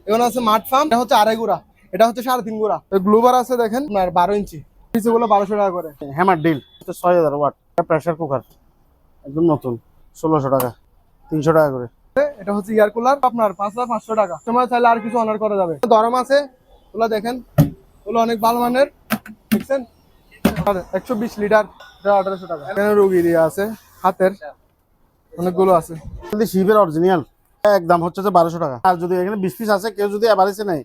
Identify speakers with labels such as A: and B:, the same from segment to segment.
A: এখানে আছে মাঠ ফার্ম, এটা হচ্ছে 2.5 গুড়া, এটা হচ্ছে 3.5 গুড়া। গ্লোবার আছে দেখেন আপনার 12 ইঞ্চি, পিসগুলো 1200 টাকা করে।
B: হ্যামার ডিল 6000 ওয়াট প্রেসার কুকার একদম নতুন 1600 টাকা, 300 টাকা করে।
A: এটা হচ্ছে এয়ার কুলার আপনার 5500 টাকা। তোমার চাইলে আর কিছু অনার করা যাবে। গরম আছে ওগুলো দেখেন, ওগুলো অনেক ভালো মানের, দেখছেন 120 লিটার, এটা 1800 টাকা। এখানে রোগী দিয়ে আছে হাতের অনেকগুলো আছে।
B: শিবের অরিজিনাল একদম হচ্ছে যে 1200 টাকা। আর যদি এখানে 20 পিস আছে, কেউ যদি এভারেজে নেয়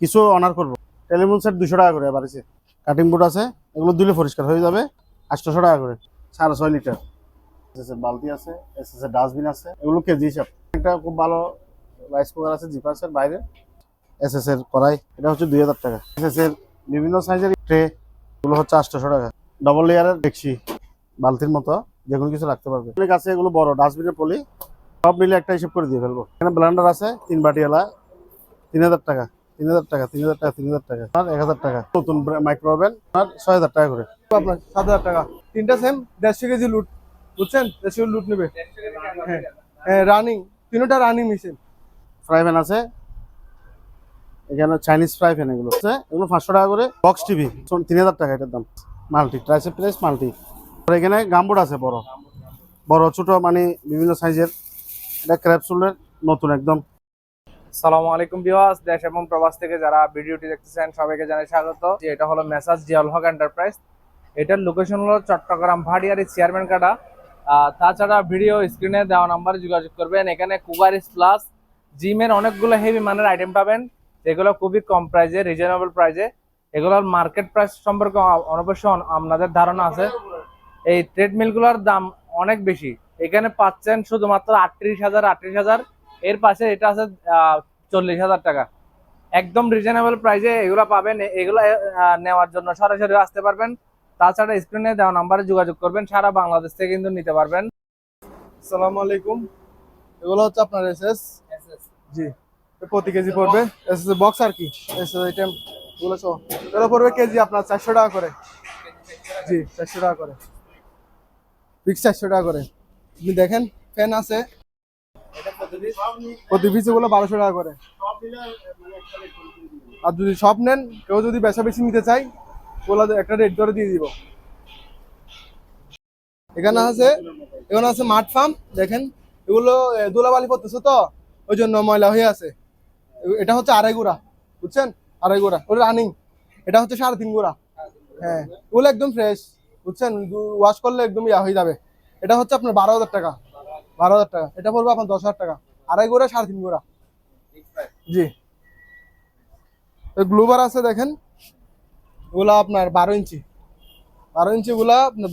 B: কিছু অনার করবো। টেলিফোন সেট 200 টাকা করে এভারেজে। কাটিং বোর্ড আছে, এগুলো দিলে পরিষ্কার হয়ে যাবে 800 টাকা করে। 6.5 লিটার এসএসএর বালতি আছে, এসএসএর ডাস্টবিন আছে, এগুলো কেজি হিসাব। একটা খুব ভালো রাইস কুকার আছে জিপাসের বাইরে, এসএসএর কড়াই, এটা হচ্ছে 2000 টাকা। এসএসএর বিভিন্ন সাইজের ট্রে, এগুলো হচ্ছে 800 টাকা। ডবল লেয়ারের ডেকচি, বালতির মতো যে কোনো কিছু রাখতে পারবে। অনেক আছে এগুলো বড় ডাস্টবিনের পলি, সব মিলে একটা হিসেব করে দিয়ে ফেলবো। এখানে ব্লেন্ডার আছে 3 বাটিওয়ালা, 3000 টাকা, 3000 টাকা, 3000 টাকা, 3000 টাকা আর 1000 টাকা। নতুন মাইক্রো ওভেন আর 6000 টাকা করে।
A: আপনার 7000 টাকা। তিনটা সেম 150 কেজি লুট, বুঝছেন? 150 কেজি লুট নেবে। হ্যাঁ হ্যাঁ, রানিং, তিনটা রানিং মেশিন।
B: ফ্রাই প্যান আছে, এখানে চাইনিজ ফ্রাই প্যান, এগুলো আছে, এগুলো 500 টাকা করে। বক্স টিভি 3000 টাকা এটার দাম। Multi tricep press multi. আর এখানে গামবোর্ড আছে বড় বড় ছোট মানে বিভিন্ন সাইজের। এটা ক্র্যাপসুলের নতুন একদম।
C: আসসালামু আলাইকুম ভিউয়ার্স, দেশ এবং প্রবাস থেকে যারা ভিডিওটি দেখতেছেন সবাইকে জানাই স্বাগত। এটা হলো মেসাজ জিয়াউল হক এন্টারপ্রাইজ। এটার লোকেশন হলো চট্টগ্রাম ভাটিয়ারি চেয়ারম্যান কাটা। তাছাড়া ভিডিও স্ক্রিনে দেওয়া নাম্বারে যোগাযোগ করবেন। এখানে কুকার প্লাস জিমের অনেকগুলো হেভি মানের আইটেম পাবেন, যেগুলো খুবই কম প্রাইসে, রিজনেবল প্রাইসে। এগুলোর মার্কেট প্রাইস সম্পর্কে অবশ্য আপনাদের ধারণা আছে। এই ট্রেডমিলগুলোর দাম অনেক বেশি, এখানে পাচ্ছেন শুধুমাত্র 38,000। এর পাশে এটা আছে 40,000 টাকা। একদম রিজনেবল প্রাইসে এগুলো পাবেন। এগুলো নেওয়ার জন্য সরাসরি আসতে পারবেন। তাছাড়া স্ক্রিনে দেওয়া নাম্বারে যোগাযোগ করবেন, সারা বাংলাদেশ থেকে কিন্তু নিতে পারবেন।
A: আসসালামু আলাইকুম। এগুলো হচ্ছে আপনার এসএস, জি, প্রতি কেজি পড়বে এসএস বক্স আর কি, এসএস আইটেম এগুলো সহ। এগুলো পড়বে কেজি আপনার 400 টাকা করে, জি 400 টাকা করে, ফিক্স 400 টাকা করে। আপনি দেখেন ফ্যান আছে, প্রতি পিস এগুলো 1200 টাকা করে। আর যদি সব নেন, কেউ যদি বেশা বেশি নিতে চাই, ওগুলো একটা রেট ধরে দিয়ে দিব। এখানে আছে মাঠ ফার্ম, দেখেন এগুলো ধুলাবালি পড়তেছে তো, ওই জন্য ময়লা হয়ে আছে। এটা হচ্ছে 2.5 গুড়া, বুঝছেন? 2.5 গুড়া ওটা রানিং, এটা হচ্ছে 3.5 গুড়া। হ্যাঁ, ওগুলো একদম ফ্রেশ, বুঝছেন? ওয়াশ করলে একদম ইয়া হয়ে যাবে। এটা হচ্ছে আপনার 12,000 টাকা, 12,000 টাকা। এটা পড়বে আপনার 10,000 টাকা। 2.5 গুড়া 3.5 গুড়া, জি। গ্লোবার আছে দেখেন, ওগুলা আপনার 12 ইঞ্চি, 12 ইঞ্চি গুলা আপনার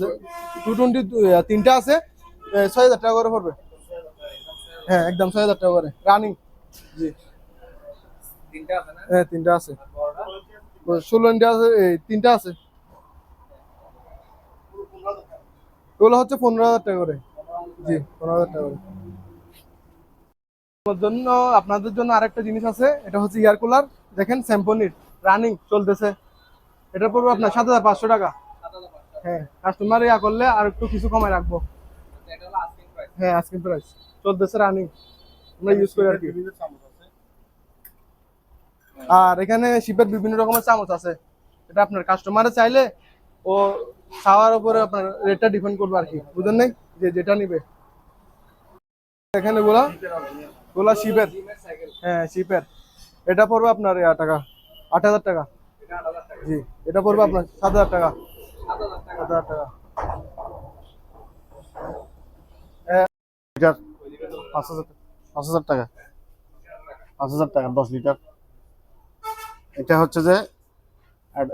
A: 220, তিনটা আছে 6,000 টাকা করে পড়বে। হ্যাঁ একদম 6,000 টাকা করে রানিং, জি। হ্যাঁ তিনটা আছে, 16 ইঞ্চি আছে, তিনটা আছে। ওগুলো হচ্ছে 15,000 টাকা করে, জি 15,000 টাকা করে। আপনাদের জন্য আরেকটা জিনিস আছে, এটা হচ্ছে এয়ার কুলার, দেখেন স্যাম্পনির রানিং চলতেছে। এটা পড়বে আপনার 7,500 টাকা। হ্যাঁ, কাস্টমার ইয়া করলে আর একটু কিছু কমায় রাখবো। হ্যাঁ আস্কিং প্রাইস চলতেছে, রানিং আমরা ইউজ করি আর কি। আর এখানে শিপের বিভিন্ন রকমের চামচ আছে, এটা আপনার কাস্টমারে চাইলে ও খাওয়ার উপরে আপনার রেটটা ডিপেন্ড করবে আর কি, বুঝলেন নাই? যে যেটা নিবে। এখানে গোলা শিপের, হ্যাঁ শিপের, এটা পড়বে আপনার টাকা 8,000 টাকা, জি। এটা পড়বে আপনার 7,000 টাকা, 7,000 টাকা।
B: লিটার 5,000, 5,000 টাকা, 5,000 টাকা 10 লিটার। এটা হচ্ছে যে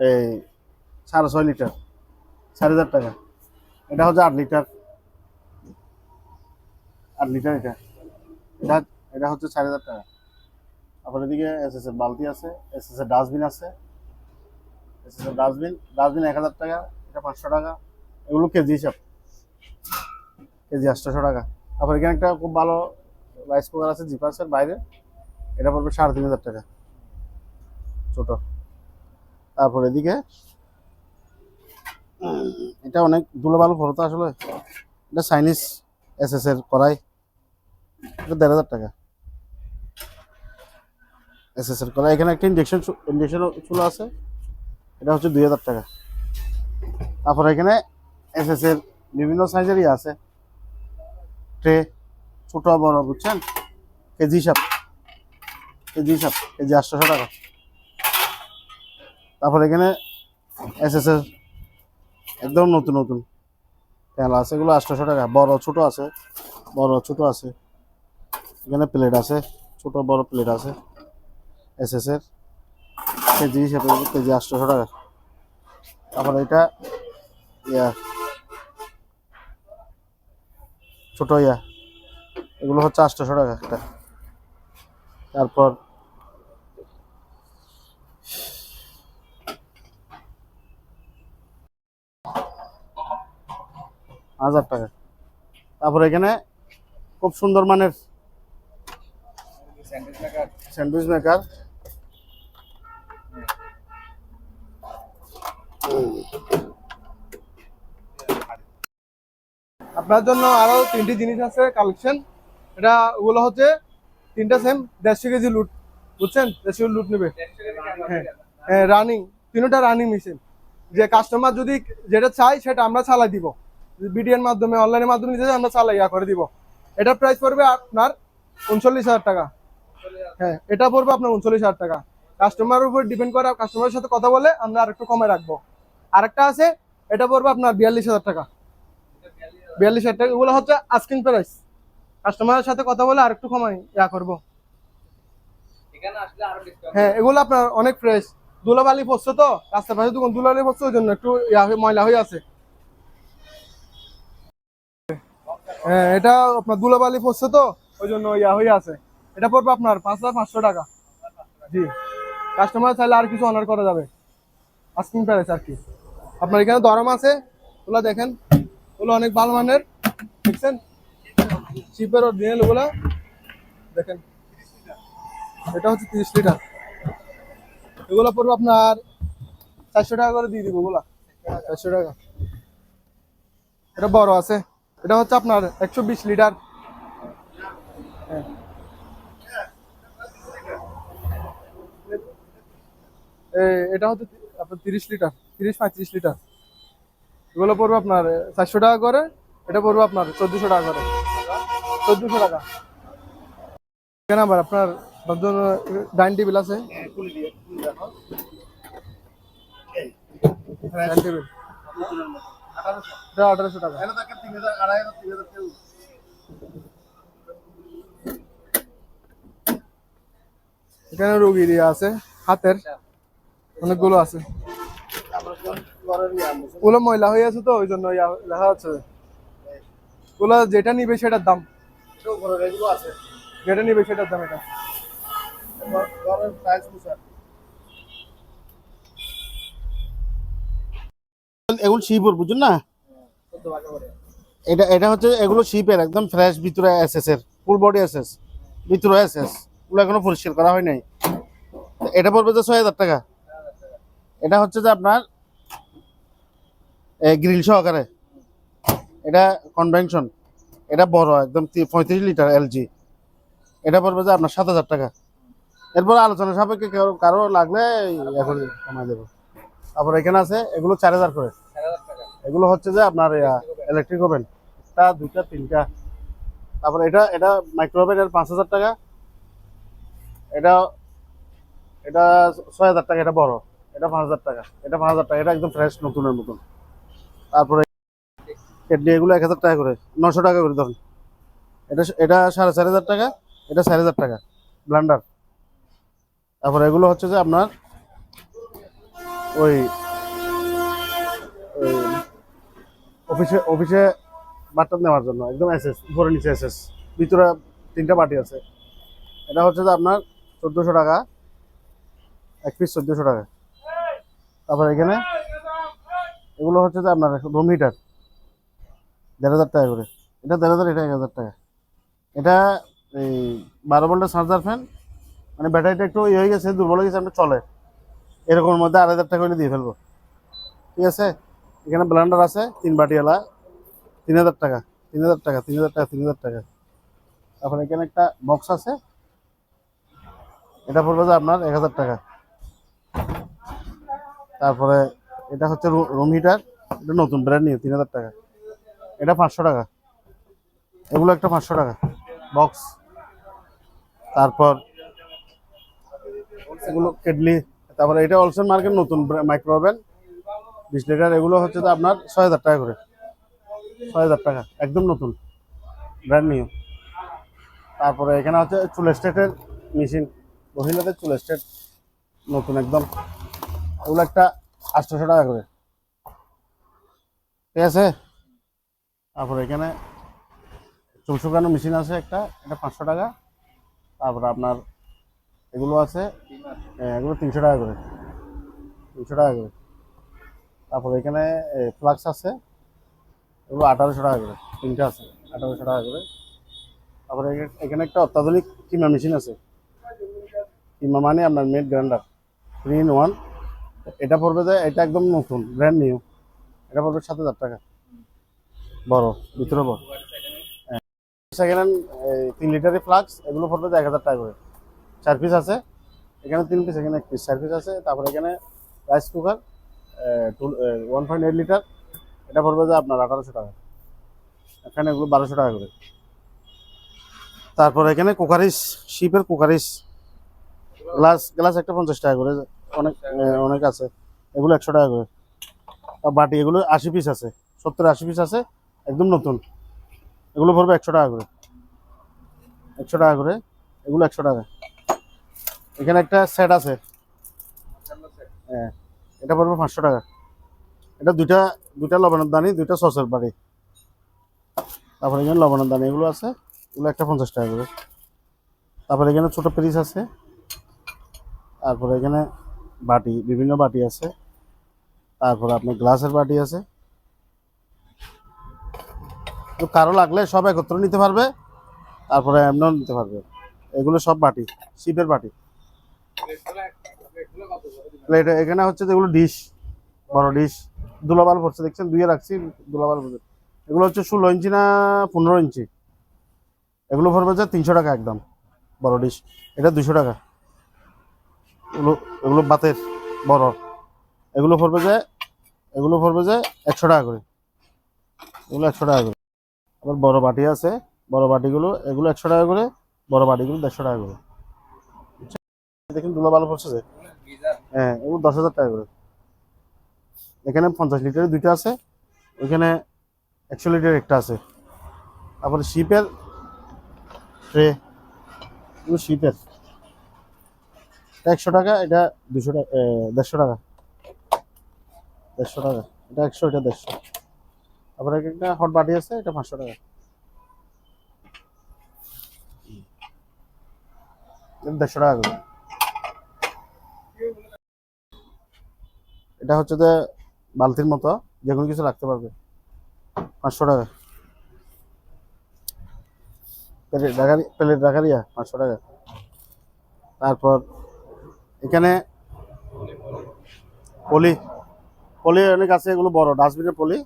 B: এই 6.5 লিটার, 4,000 টাকা। এটা হচ্ছে 8 লিটার, 8 লিটার। এটা এটা এটা হচ্ছে 4,000 টাকা। আপনার এদিকে এসএস এর বালতি আছে, এসএস এর ডাস্টবিন আছে, এসএস এর ডাস্টবিন 1,000 টাকা, এটা 500 টাকা। এগুলো কেজি হিসাব, কেজি 800 টাকা। তারপর এখানে একটা খুব ভালো রাইস কুকার আছে জিপাসের বাইরে, এটা পড়বে 3,500 টাকা, ছোট। তারপর এদিকে এটা অনেক ধুলো পড়তো আসলে, এটা চাইনিজ এসএস এর কড়াই, এটা 1,500 টাকা। এসএসএর করা। এখানে একটা ইন্ডাকশন চুলা আছে, এটা হচ্ছে 2000 টাকা। তারপর এখানে এসএসএর বিভিন্ন সাইজেরই আছে ট্রে, ছোট বড়, বুঝছেন, কেজি হিসাব, কেজি 800 টাকা। তারপর এখানে এসএসএর একদম নতুন নতুন পেলা আছে, এগুলো 800 টাকা। বড় ছোট আছে, বড় ছোট আছে। এখানে প্লেট আছে, ছোট বড় প্লেট আছে এসএসএর, কেজি হিসাবে কেজি 800 টাকা। তারপর এটা ইয়া ছোট ইয়া, এগুলো হচ্ছে 800 টাকা একটা। তারপর হাজার টাকা। তারপর এখানে খুব সুন্দর মানের স্যান্ডউইচ মেকার,
A: আপনার জন্য আরো 3টি জিনিস আছে কালেকশন। এটা ওগুলো হচ্ছে 3টা সেম 150 কেজি লুট, বুঝছেন, 150 কেজি লুট নেবে। হ্যাঁ হ্যাঁ, রানিং, 3টা রানিং মেশিন। যে কাস্টমার যদি যেটা চাই সেটা আমরা চালাই দিব, বিডিএর মাধ্যমে, অনলাইনের মাধ্যমে নিতে চাই আমরা চালাই করে দিব। এটার প্রাইস পড়বে আপনার 39,000 টাকা। হ্যাঁ, এটা পড়বে আপনার 39,000 টাকা। কাস্টমারের উপর ডিপেন্ড করে, কাস্টমারের সাথে কথা বলে আমরা আরেকটু কমে রাখবো। আরেকটা আছে, এটা পড়বে আপনার 42,000 টাকা। 42,000 টাকা, এগুলো হচ্ছে আস্কিং প্রাইস। কাস্টমারের সাথে কথা বলে আরেকটু কমাই করবো। হ্যাঁ, এগুলো আপনার অনেক ফ্রেশ, ধুলাবালি পড়ছে তো, রাস্তার পাশে দোকান, ধুলাবালি পড়ছে, ওই জন্য একটু ময়লা হয়ে আছে। হ্যাঁ, এটা আপনার ধুলাবালি পড়ছে তো, ওই জন্য হয়ে আছে। এটা পড়বে আপনার 5,500 টাকা। জি, কাস্টমার চাইলে আর কিছু অনার করা যাবে, আস্কিং প্রাইস আর কি। আপনার এখানে দরম আছে, ওগুলো দেখেন, ওগুলো অনেক ভালো মানের, দেখছেন, চিপের অরিজিনাল ওগুলা দেখেন। এটা হচ্ছে 30 লিটার, এগুলো পড়বে আপনার 400 টাকা করে দিয়ে দিব, ওগুলা 400 টাকা। এটা বড় আছে, এটা হচ্ছে আপনার 120 লিটার। হ্যাঁ, এটা হচ্ছে আপনার 30 লিটার, 35 লিটার। এগুলো পড়বে আপনার 400 টাকা করে, এটা পড়বে আপনার 1400 টাকা করে, 1400 টাকা। এখানে আবার আপনার ডাইনিং টেবিল আছে, ডাইনিং টেবিল, এটা 1800 টাকা। এখানে রোগী দিয়ে আছে, হাতের অনেকগুলো আছে, ওগুলো ময়লা হয়ে আছে তো, ওই জন্য লেখা আছে। ওগুলো যেটা নিবে সেটার দাম, যেটা নিবে সেটার দাম। এটা
B: এগুলো শিপর, বুঝুন না, এটা এটা হচ্ছে এগুলো শিপের একদম ফ্রেশ, ভিতরে এসএস এর ফুল বডি এসএস, ভিতরে এসএস, এগুলো এখনো পরিষ্কার করা হয় নাই। এটা পড়বে যে 6,000 টাকা। এটা হচ্ছে যে আপনার গ্রিল সহকারে, এটা কনভেনশন, এটা বড় একদম 35 লিটার এলজি, এটা পড়বে যে আপনার 7,000 টাকা। এরপর আলোচনা সাপেক্ষে কারো লাগলে এখন কমাই দেবো। তারপর এখানে আছে, এগুলো 4,000 করে। এগুলো হচ্ছে যে আপনার ইলেকট্রিক ওভেন, একটা, দুইটা, তিনটা। তারপর এটা এটা মাইক্রোওভেন, এর 5,000 টাকা। এটা এটা 6,000 টাকা, এটা বড়, এটা 5,000 টাকা, এটা 5,000 টাকা, এটা একদম ফ্রেশ নতুনের মতন। তারপরে কেটলি, এগুলো 1,000 টাকা করে, 900 টাকা করে ধরুন। এটা এটা 4,500 টাকা, এটা 4,000 টাকা ব্লেন্ডার। তারপরে এগুলো হচ্ছে যে আপনার ওই ওই অফিসে অফিসে বাটন নেওয়ার জন্য, একদম এসএস, উপরে নিচে এসএস, ভিতরে 3টা বাটি আছে। এটা হচ্ছে যে আপনার 1,400 টাকা, এক পিস 1,400 টাকা। তারপর এখানে এগুলো হচ্ছে যে আপনার রুম হিটার, 1,500 টাকা করে। এটা 1,500, এটা 1,000 টাকা। এটা এই 12 ভোল্টের চার্জার ফ্যান, মানে ব্যাটারিটা একটু ইয়ে হয়ে গেছে, দুর্বল হয়ে গেছে, আমরা চলে এরকমের মধ্যে 2,500 টাকা করে দিয়ে ফেলবো, ঠিক আছে। এখানে ব্লেন্ডার আছে 3 বাটিওয়ালা, 3,000 টাকা, 3,000 টাকা, 3,000 টাকা, 3,000 টাকা। তারপরে এখানে একটা বক্স আছে, এটা পড়বে যে আপনার 1000 টাকা। তারপরে এটা হচ্ছে রুম হিটার, এটা নতুন ব্র্যান্ড নিউ 3000 টাকা। এটা 500 টাকা। এগুলো একটা 500 টাকা বক্স। তারপর এগুলো কেটলি। তারপরে এটা অলসন মার্কেট নতুন মাইক্রো ওভেন 20 লিটার, এগুলো হচ্ছে তো আপনার 6000 টাকা করে। 6000 টাকা একদম নতুন ব্র্যান্ড নিউ। তারপরে এখানে হচ্ছে চুল স্টেটের মেশিন, মহিলাদের চুল স্টেট নতুন একদম, এগুলো একটা 800 টাকা করে, ঠিক আছে। তারপরে এখানে চুল শুকানো মেশিন আছে একটা, এটা 500 টাকা। তারপরে আপনার এগুলো আছে, এগুলো 300 টাকা করে, 300 টাকা করে। তারপরে এখানে ফ্লাক্স আছে, এগুলো 1800 টাকা করে, তিনটা আছে 1800 টাকা করে। তারপরে এখানে একটা অত্যাধুনিক কিমা মেশিন আছে, কিমা মানে আপনার মেড গ্রাইন্ডার 3 in 1। এটা পড়বে যে এটা একদম নতুন ব্র্যান্ড নিউ, এটা পড়বে 7000 টাকা, বড় ভিতরে বড়। সেকেন্ড হ্যান্ড 3 লিটারের ফ্লাক্স, এগুলো পড়বে যে 1000 টাকা করে। 4 পিস আছে, এখানে 3 পিস, এখানে 1 পিস, 4 পিস আছে। তারপরে এখানে রাইস কুকার 1.8 লিটার, এটা পড়বে যে আপনার 1800 টাকা। এখানে এগুলো 1200 টাকা করে। তারপর এখানে কুকারিস, শিপের কুকারিস গ্লাস, গ্লাস একটা 50 টাকা করে, অনেক অনেক আছে, এগুলো 100 টাকা করে। আর বাটি এগুলো 80 পিস আছে, 70-80 পিস আছে, একদম নতুন, এগুলো পড়বে 100 টাকা করে, 100 টাকা করে, এগুলো 100 টাকা। এখানে একটা সেট আছে, হ্যাঁ, এটা পড়বে 500 টাকা। এটা দুইটা দুইটা লবণের দানি, দুইটা সসের বাড়ি। তারপরে এখানে লবণের দানি এগুলো আছে, এগুলো একটা 50 টাকা করে। তারপরে এখানে ছোট পিস আছে। তারপরে এখানে বাটি, বিভিন্ন বাটি আছে। তারপরে আপনার গ্লাসের বাটি আছে। তো কারো লাগলে সব একত্র নিতে পারবে, তারপরে এমনও নিতে পারবে। এগুলো সব বাটি, শিপের বাটি। প্লেট এখানে হচ্ছে যেগুলো ডিশ, বড় ডিশ, দুলাবাল পড়ছে দেখছেন, দুইয়ে রাখছি দুলাবাল পড়ছে। এগুলো হচ্ছে 16 ইঞ্চি না 15 ইঞ্চি, এগুলো পড়বে যে 300 টাকা একদম, বড় ডিশ। এটা 200 টাকা। এগুলো এগুলো বাতের বড়, এগুলো পড়বে যে 100 টাকা করে, এগুলো 100 টাকা করে। আবার বড় বাটি আছে, বড় বাটিগুলো এগুলো 100 টাকা করে, বড় বাটিগুলো 150 টাকা করে। দেখুন দুলা ভালো পড়ছে যে, হ্যাঁ, এগুলো 10,000 টাকা করে। এখানে 50 লিটারের দুইটা আছে, ওইখানে 100 লিটারের একটা আছে। তারপরে শিপের ট্রে, এগুলো শিপের, এটা 100 টাকা, এটা 200 টাকা, 150 টাকা, 150 টাকা, এটা 100, এটা 150। তারপরে একটা হট বাটি আছে, এটা 500 টাকা, এটা 150 টাকা করে। এটা হচ্ছে যে বালতির মতো, যে কোনো কিছু রাখতে পারবে, 500 টাকা। প্লেট রাখার 500 টাকা। তারপর এখানে পলি, পলি অনেক আছে, এগুলো বড় ডাস্টবিনের পলি,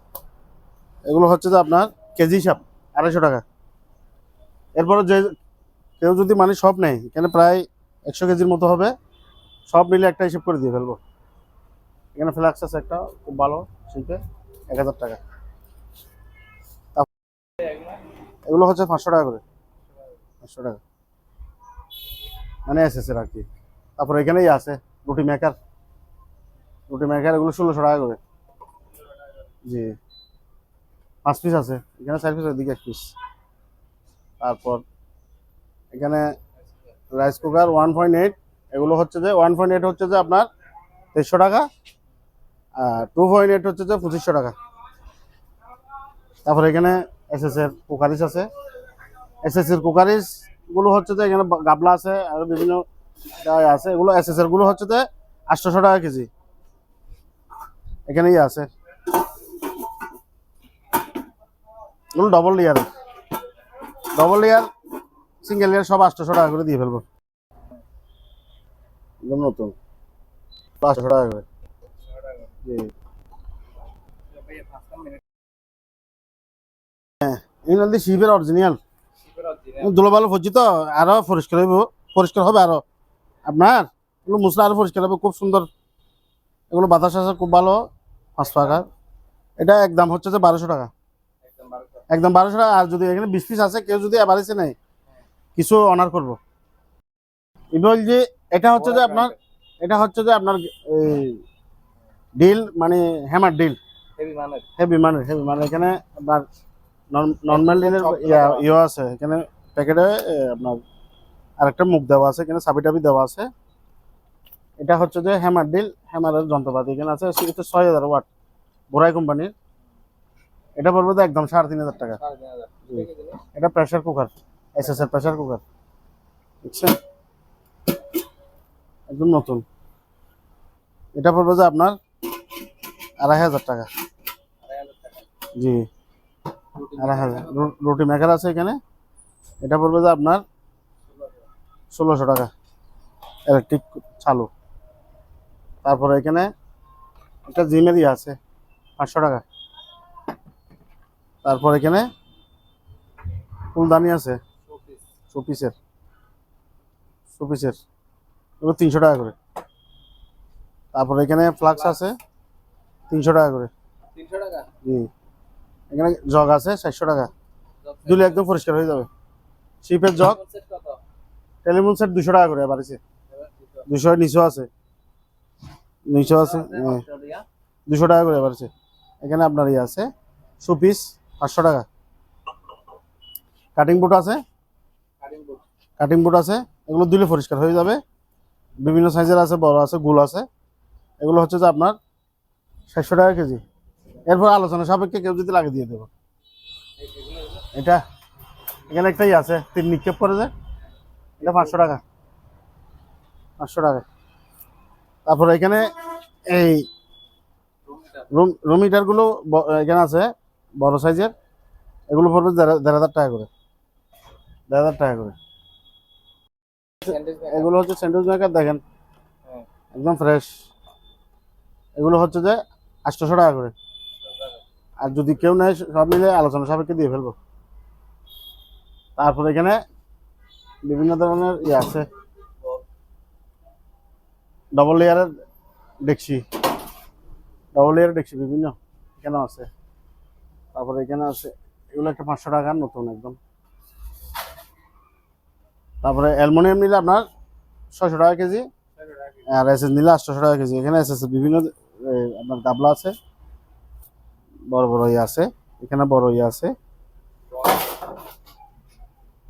B: এগুলো হচ্ছে যে আপনার কেজি হিসাব 250 টাকা। এরপরে যে কেউ যদি মানে সব নেয়, এখানে প্রায় 100 কেজির মতো হবে, সব মিলে একটা হিসেব করে দিয়ে ফেলবো। এখানে ফ্লাক্স আছে একটা খুব ভালো শিল্পে, 1000 টাকা। এগুলো হচ্ছে 500 টাকা করে, 500 টাকা, মানে এসএসের আর কি। তারপরে এখানেই আছে রুটি মেকার, রুটি মেকার, এগুলো 1600 টাকা করে। জি, 5 পিস আছে, এখানে 4 পিস, এদিকে 1 পিস। তারপর এখানে রাইস কুকার 1.8, এগুলো হচ্ছে যে 1.8 হচ্ছে যে আপনার 2300 টাকা, আর 2.8 হচ্ছে যে 2500 টাকা। তারপরে এখানে এসএস এর কুকারিস আছে, এসএস এর কুকারিস গুলো হচ্ছে যে এখানে গাবলা আছে আর বিভিন্ন আছে, এগুলো এসএস এর গুলো হচ্ছে যে 800 টাকা কেজি, এখানেই আছে। এগুলো double layer, double layer, single layer সব 800 টাকা করে দিয়ে ফেলবো, একদম নতুন 800 টাকা করে। জি, এগুলো শিপের অরিজিনাল, ধুলো ভালো পড়ছি তো, আরো পরিষ্কার হইব, পরিষ্কার হবে আরো, আপনার এগুলো মুসলা আরো পরিষ্কার হবে, খুব সুন্দর। এগুলো বাতাস আছে খুব ভালো, 5 টাকা। এটা একদম হচ্ছে যে 1200 টাকা,
C: একদম 1200
B: একদম 1200 টাকা। আর যদি এখানে 20 পিস আছে, কেউ যদি এভারেজে নেয় কিছু অনার করবো। এবার যে এটা হচ্ছে যে আপনার, এটা হচ্ছে যে আপনার ডিল মানে হ্যামার ডিল,
C: হেভি মানের।
B: হেভি মানে এখানে আপনার নর্মাল ডিলের ইয়ে আছে এখানে প্যাকেটে, আপনার আরেকটা মুখ দেওয়া আছে, এখানে চাবি টাবি দেওয়া আছে। এটা হচ্ছে যে হ্যামার ডিল, হ্যামারের যন্ত্রপাতি এখানে আছে। সেটা 6000 ওয়াট, বোরাই কোম্পানির। এটা বলবো তো একদম 3500 টাকা।
C: 3500
B: এটা প্রেসার কুকার, এসএস এর প্রেসার কুকার, বুঝছেন, একদম নতুন। এটা পড়বে যে আপনার 2500 টাকা। জি, 2500। রুটি মেকার আছে এখানে, এটা পড়বে যে আপনার 1600 টাকা, ইলেকট্রিক চালু। তারপরে এখানে একটা জিমের ইয়ে আছে 500 টাকা। তারপর এখানে ফুলদানি আছে শোপিসের, এগুলো 300 টাকা করে। তারপর এখানে ফ্লাক্স আছে 300 টাকা করে।
C: 300 টাকা।
B: জি, এখানে জগ আছে 400 টাকা, ধুলে একদম পরিষ্কার হয়ে যাবে। শিপের জগ,
C: সেট কত?
B: টেলিফোন সেট 200 টাকা করে বাড়িছে, 200 নিচেও আছে, নিচেও আছে,
C: অস্ট্রেলিয়া
B: 200 টাকা করে বাড়ছে। এখানে আপনার ইয়ে আছে শোপিস 500 টাকা। কাটিং বোর্ড আছে,
C: কাটিং বোর্ড।
B: কাটিং বোর্ড আছে, এগুলো দিলে পরিষ্কার হয়ে যাবে। বিভিন্ন সাইজের আছে, বড় আছে, গোল আছে। এগুলো হচ্ছে যে আপনার 600 টাকা কেজি। এরপর আলোচনা সাপেক্ষে কেউ যদি লাগে দিয়ে দেবো। এটা এখানে একটাই আছে 3 নিক্ষেপ করে যে, এটা 500 টাকা, 500 টাকা। তারপরে এখানে এই রুম হিটার গুলো এখানে আছে বড় সাইজের, এগুলো পড়বে 1500 টাকা করে, 1500 টাকা করে। এগুলো হচ্ছে স্যান্ডউইচ মেকার, দেখেন একদম ফ্রেশ। এগুলো হচ্ছে যে 800 টাকা করে। আর যদি কেউ নেয় সব মিলে আলোচনা সাপেক্ষে দিয়ে ফেলবো। তারপর এখানে বিভিন্ন ধরনের ইয়ে আছে, ডবল লেয়ারের ডেকচি, বিভিন্ন এখানে আছে। তারপরে এখানে আছে এগুলো একটা 500 টাকার নতুন একদম। তারপরে অ্যালুমিনিয়াম নিলে আপনার 600 টাকা কেজি, আর এসএস নিলে 800 টাকা কেজি। এখানে এসএস বিভিন্ন আপনার গাবলা আছে, বড় বড় ইয়ে আছে, এখানে বড় ইয়ে আছে।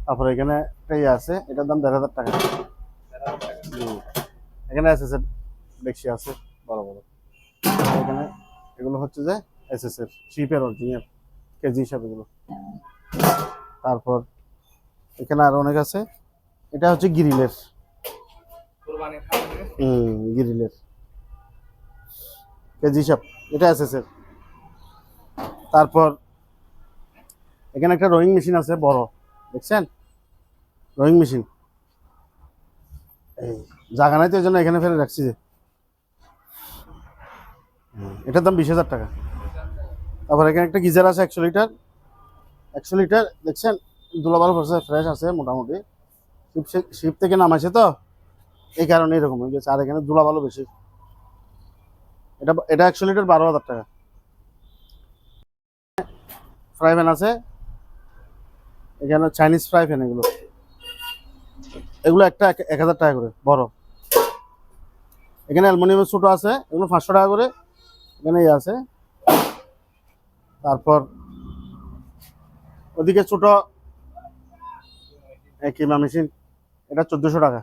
B: তারপরে এখানে একটা ইয়ে আছে, এটার দাম 1500 টাকা। এখানে এসএস এর ডেকচি আছে বড় বড়। এখানে এগুলো হচ্ছে যে এসএস এর শিপের অরিজিনাল কেজি হিসাবে এগুলো। তারপর এখানে আরো অনেক আছে। এটা হচ্ছে গ্রিলের,
C: কুরবানির খাবার।
B: গ্রিলের কেজি হিসাব, এটা এসএস এর। তারপর এখানে একটা রোয়িং মেশিন আছে বড়, দেখছেন, রোয়িং মেশিন। এই জায়গা নাই তো এই জন্য এখানে ফেলে রাখছি যে। এটার দাম 20,000 টাকা। তারপর এখানে একটা গিজার আছে 100 লিটার, 100 লিটার, দেখছেন দুলাবাল ফ্রেশ আছে মোটামুটি। শিপ থেকে নামাইছে তো এই কারণে এরকম হয়ে গেছে। আর এখানে দুলাবালও বেশি। এটা এটা 100 লিটার 12,000 টাকা। ফ্রাই প্যান আছে এখানে, চাইনিজ ফ্রাই প্যান। এগুলো এগুলো একটা 1000 টাকা করে বড়। এখানে অ্যালুমিনিয়ামের ছোট আছে, এগুলো 500 টাকা করে। এখানে ইয়ে আছে। তারপর ওদিকে ছোট কিমা মেশিন, এটা 1400 টাকা।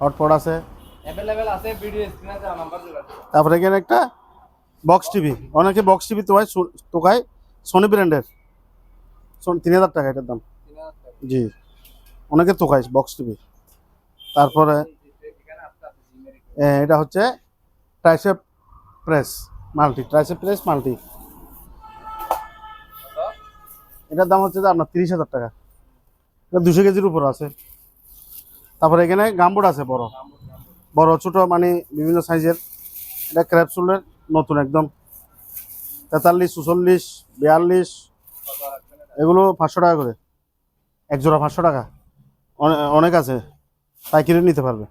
B: হটপট আছে।
C: अवेलेबल আছে, ভিডিও স্ক্রিনে দেওয়া নাম্বার যোগাযোগ।
B: তারপরে এখানে একটা বক্স টিভি, অনেকে বক্স টিভি তোকায় সোনি ব্র্যান্ডের, 3000 টাকা এটার দাম।
C: 3000 টাকা।
B: জি, অনেকে তোকায় বক্স টিভি। তারপরে
C: এখানে আপনার জিমের
B: এটা হচ্ছে tricep press multi, tricep press multi. এটার দাম হচ্ছে যে আপনার 30,000 টাকা। এটা 200 কেজির উপর আছে। তারপরে এখানে গামবোর্ড আছে বড় বড় ছোট মানে বিভিন্ন সাইজের। এটা ক্র্যাপসুলের নতুন একদম, 43, 44, 42, এগুলো 500 টাকা করে, এক জোড়া 500 টাকা। অনেক আছে। পাইকারি নিতে পারবে।